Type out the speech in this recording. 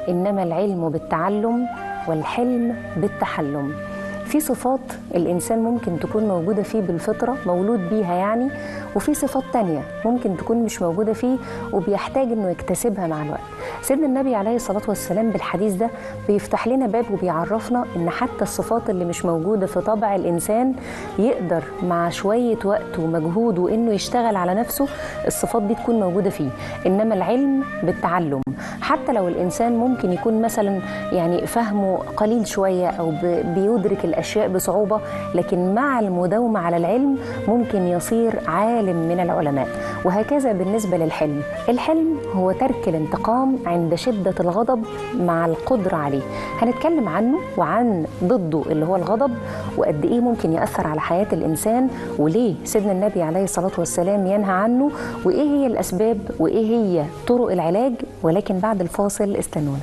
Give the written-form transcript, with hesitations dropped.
إنما العلم بالتعلم والحلم بالتحلم. في صفات الإنسان ممكن تكون موجودة فيه بالفطرة، مولود بيها يعني، وفي صفات تانية ممكن تكون مش موجودة فيه وبيحتاج إنه يكتسبها مع الوقت. سيدنا النبي عليه الصلاة والسلام بالحديث ده بيفتح لنا باب وبيعرفنا إن حتى الصفات اللي مش موجودة في طبع الإنسان يقدر مع شوية وقت ومجهود وإنه يشتغل على نفسه الصفات دي تكون موجودة فيه. إنما العلم بالتعلم، حتى لو الإنسان ممكن يكون مثلا يعني فهمه قليل شوية أو بيدرك الأشياء بصعوبة، لكن مع المداومة على العلم ممكن يصير عالم من العلماء. وهكذا بالنسبة للحلم. الحلم هو ترك الانتقام عند شدة الغضب مع القدرة عليه. هنتكلم عنه وعن ضده اللي هو الغضب، وقد إيه ممكن يأثر على حياة الإنسان، وليه سيدنا النبي عليه الصلاة والسلام ينهى عنه، وإيه هي الأسباب وإيه هي طرق العلاج. ولكن بعد الفاصل استنونا.